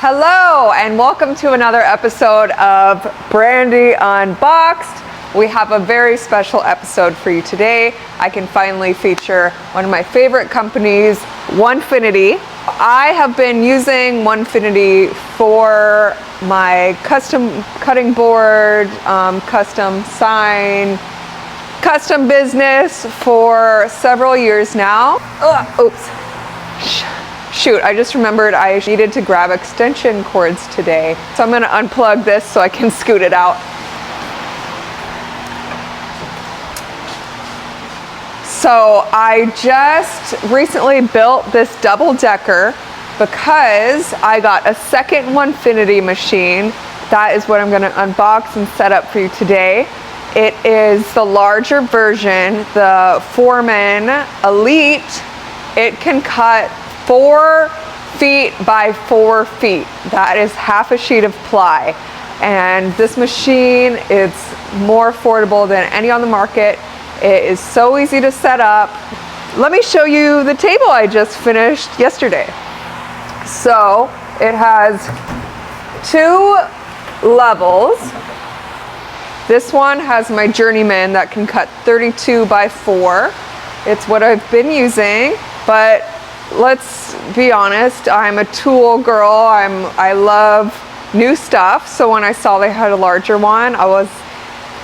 Hello and welcome to another episode of Brandy Unboxed. We have a very special episode for you today. I can finally feature one of my favorite companies, Onefinity. I have been using Onefinity for my custom cutting board, custom sign, custom business for several years now. Shoot, I just remembered I needed to grab extension cords today. So I'm gonna unplug this so I can scoot it out. So I just recently built this double-decker because I got a second Onefinity machine. That is what I'm gonna unbox and set up for you today. It is the larger version, the Foreman Elite. It can cut 4 feet by 4 feet. That is half a sheet of ply. And this machine is more affordable than any on the market. It is so easy to set up. Let me show you the table I just finished yesterday. So it has 2 levels. This one has my Journeyman that can cut 32 by 4. It's what I've been using, but let's be honest, I'm a tool girl. I love new stuff. So when I saw they had a larger one, I was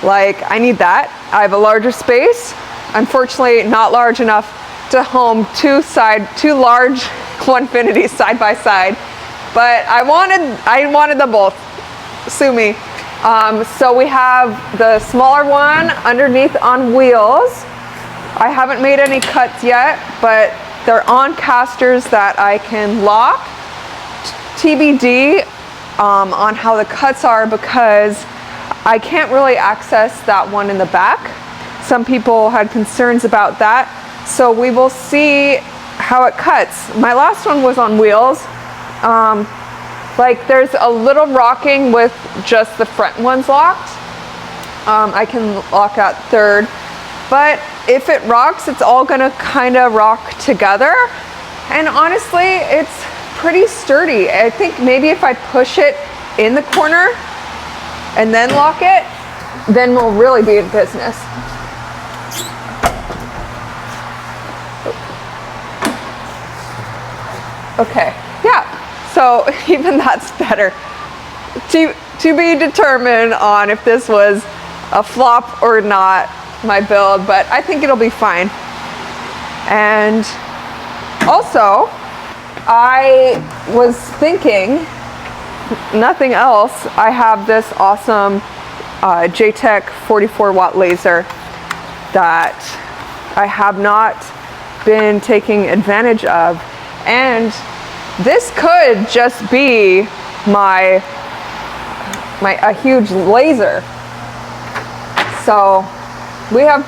like, I need that. I have a larger space. Unfortunately, not large enough to home two large Onefinity side by side, but I wanted them both. Sue me. So we have the smaller one underneath on wheels. I haven't made any cuts yet, but they're on casters that I can lock. TBD on how the cuts are because I can't really access that one in the back. Some people had concerns about that. So we will see how it cuts. My last one was on wheels. Like there's a little rocking with just the front ones locked. I can lock that third. But if it rocks, it's all gonna kind of rock together. And honestly, it's pretty sturdy. I think maybe if I push it in the corner and then lock it, then we'll really be in business. Okay, yeah, so even that's better. To be determined on if this was a flop or not, my build, but I think it'll be fine. And also, I was thinking, nothing else, I have this awesome JTech 44 watt laser that I have not been taking advantage of. And this could just be a huge laser. So we have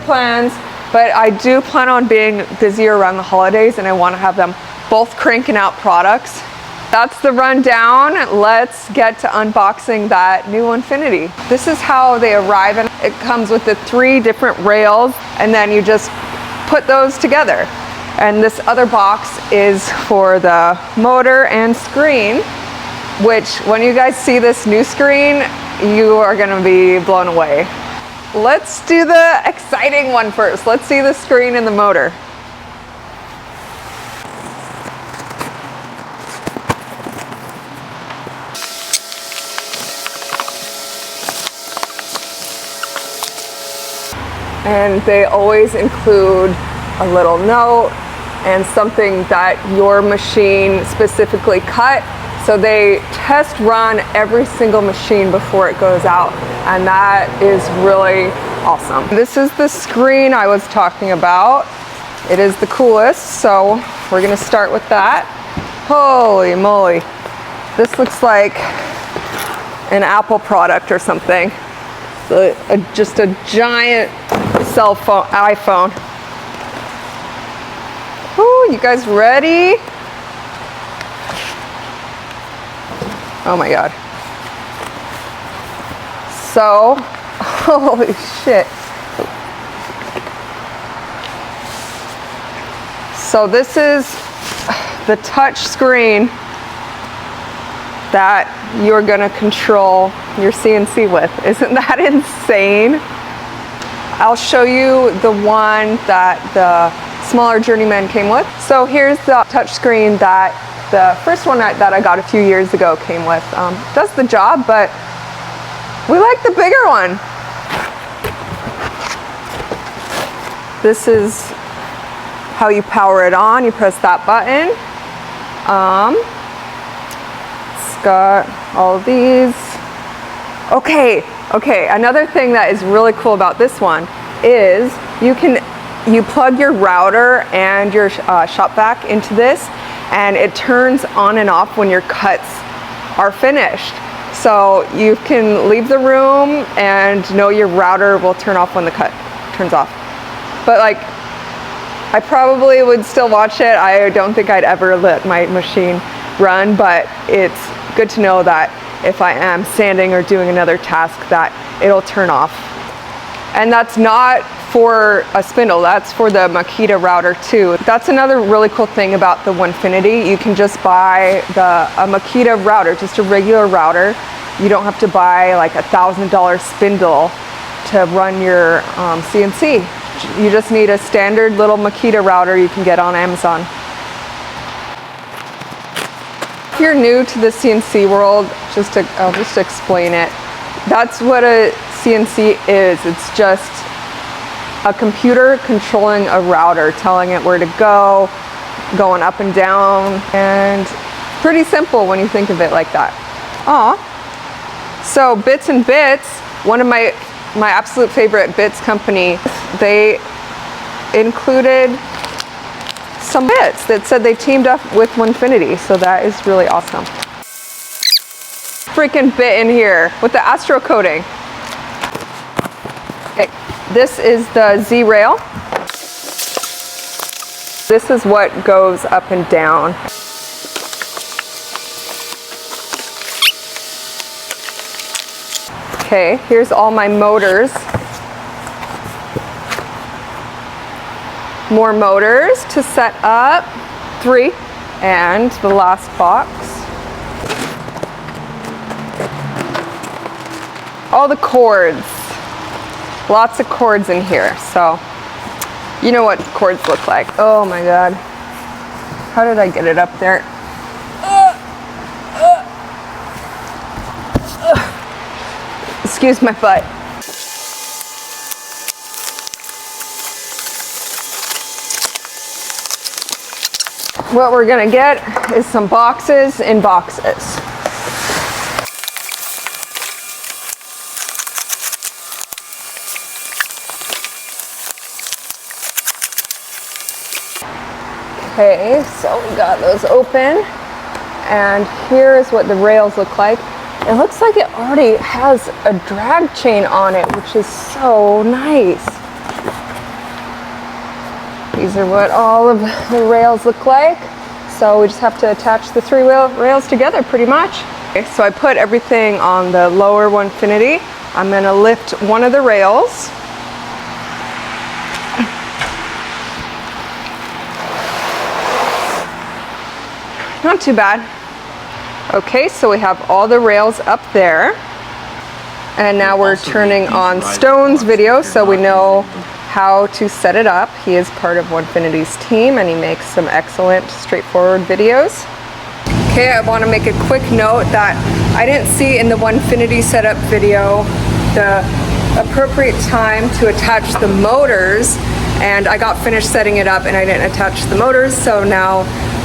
plans, but I do plan on being busier around the holidays and I want to have them both cranking out products. That's the rundown. Let's get to unboxing that new Onefinity. This is how they arrive, and it comes with the 3 different rails and then you just put those together. And this other box is for the motor and screen, which when you guys see this new screen, you are going to be blown away. Let's do the exciting one first. Let's see the screen and the motor. And they always include a little note and something that your machine specifically cut. So they test run every single machine before it goes out, and that is really awesome. This is the screen I was talking about. It is the coolest, so we're gonna start with that. Holy moly. This looks like an Apple product or something. Just a giant cell phone, iPhone. Ooh, you guys ready? Oh my God. So, holy shit. So this is the touch screen that you're gonna control your CNC with. Isn't that insane? I'll show you the one that the smaller Journeyman came with. So here's the touchscreen that the first one that I got a few years ago came with. Does the job, but we like the bigger one. This is how you power it on. You press that button. It's got all of these. Okay, another thing that is really cool about this one is you plug your router and your shop vac into this, and it turns on and off when your cuts are finished. So you can leave the room and know your router will turn off when the cut turns off. But like, I probably would still watch it. I don't think I'd ever let my machine run, but it's good to know that if I am sanding or doing another task that it'll turn off. And that's not for a spindle, that's for the Makita router too. That's another really cool thing about the Onefinity. You can just buy a Makita router, just a regular router. You don't have to buy like $1,000 spindle to run your CNC. You just need a standard little Makita router you can get on Amazon. If you're new to the CNC world, I'll just explain it. That's what a CNC is. It's just a computer controlling a router, telling it where to go, going up and down, and pretty simple when you think of it like that. So Bits and Bits, one of my absolute favorite bits company, they included some bits that said they teamed up with Onefinity, so that is really awesome. Freaking bit in here with the Astro coating. Okay, this is the Z rail. This is what goes up and down. Okay, here's all my motors. More motors to set up, 3, and the last box. All the cords, lots of cords in here, so you know what cords look like. Oh my God, how did I get it up there? Excuse my butt. What we're gonna get is some boxes in boxes. Okay, so we got those open, and here's what the rails look like. It looks like it already has a drag chain on it, which is so nice. These are what all of the rails look like. So we just have to attach the 3 rails together pretty much. Okay, so I put everything on the lower Onefinity. I'm gonna lift one of the rails. Not too bad. Okay, so we have all the rails up there. And now we're turning on Stone's video so we know how to set it up. He is part of Onefinity's team and he makes some excellent, straightforward videos. Okay, I want to make a quick note that I didn't see in the Onefinity setup video the appropriate time to attach the motors, and I got finished setting it up and I didn't attach the motors, so now,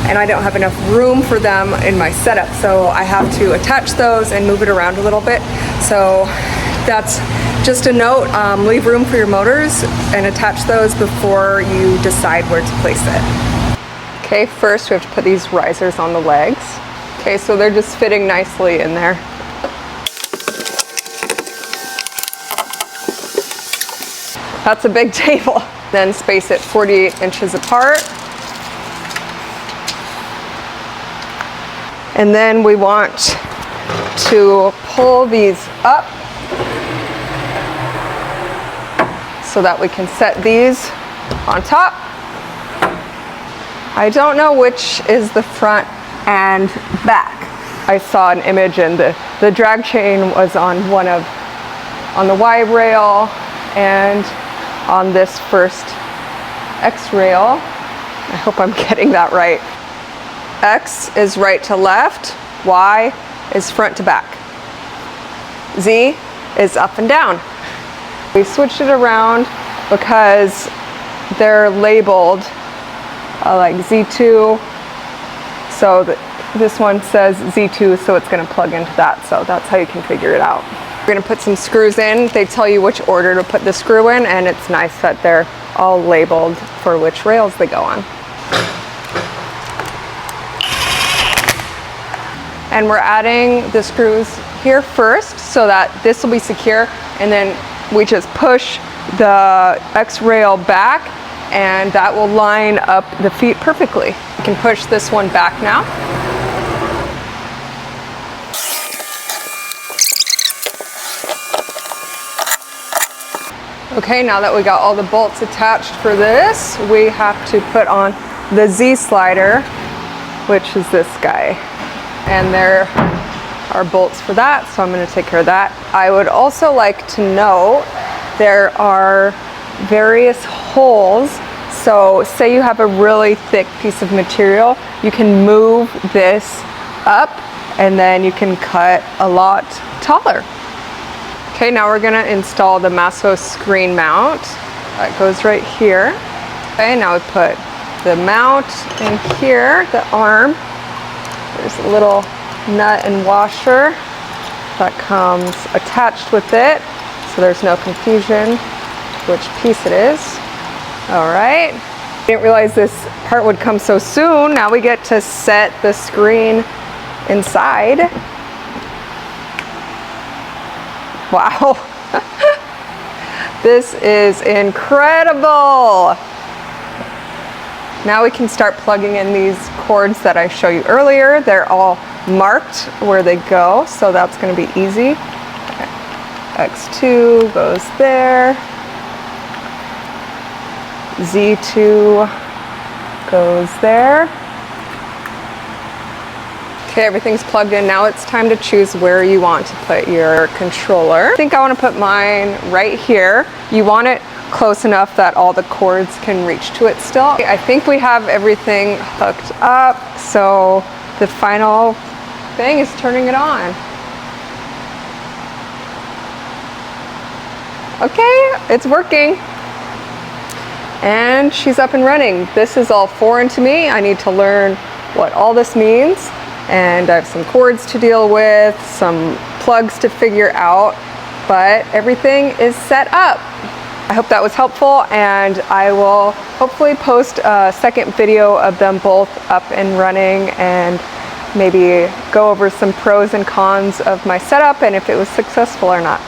and I don't have enough room for them in my setup, so I have to attach those and move it around a little bit. So that's just a note, leave room for your motors and attach those before you decide where to place it. Okay, first we have to put these risers on the legs. Okay, so they're just fitting nicely in there. That's a big table. Then space it 48 inches apart. And then we want to pull these up so that we can set these on top. I don't know which is the front and back. I saw an image, and the drag chain was on on the Y rail and on this first X rail. I hope I'm getting that right. X is right to left, Y is front to back, Z is up and down. We switched it around because they're labeled like Z2, so this one says Z2, so it's going to plug into that, so that's how you can figure it out. We're going to put some screws in. They tell you which order to put the screw in, and it's nice that they're all labeled for which rails they go on. And we're adding the screws here first so that this will be secure, and then we just push the X rail back and that will line up the feet perfectly. You can push this one back now. Okay, now that we got all the bolts attached for this, we have to put on the Z slider, which is this guy. And there are bolts for that, so I'm going to take care of that. I would also like to know there are various holes. So say you have a really thick piece of material, you can move this up and then you can cut a lot taller. Okay, now we're going to install the Masso screen mount. That goes right here. Okay, now we put the mount in here, the arm. There's a little nut and washer that comes attached with it, so there's no confusion which piece it is. All right, didn't realize this part would come so soon. Now we get to set the screen inside. Wow, this is incredible. Now we can start plugging in these cords that I showed you earlier. They're all marked where they go, so that's going to be easy. X2 goes there. Z2 goes there. Okay, everything's plugged in. Now it's time to choose where you want to put your controller. I think I want to put mine right here. You want it close enough that all the cords can reach to it still. I think we have everything hooked up, so the final thing is turning it on. Okay, it's working. And she's up and running. This is all foreign to me. I need to learn what all this means. And I have some cords to deal with, some plugs to figure out, but everything is set up. I hope that was helpful, and I will hopefully post a second video of them both up and running and maybe go over some pros and cons of my setup and if it was successful or not.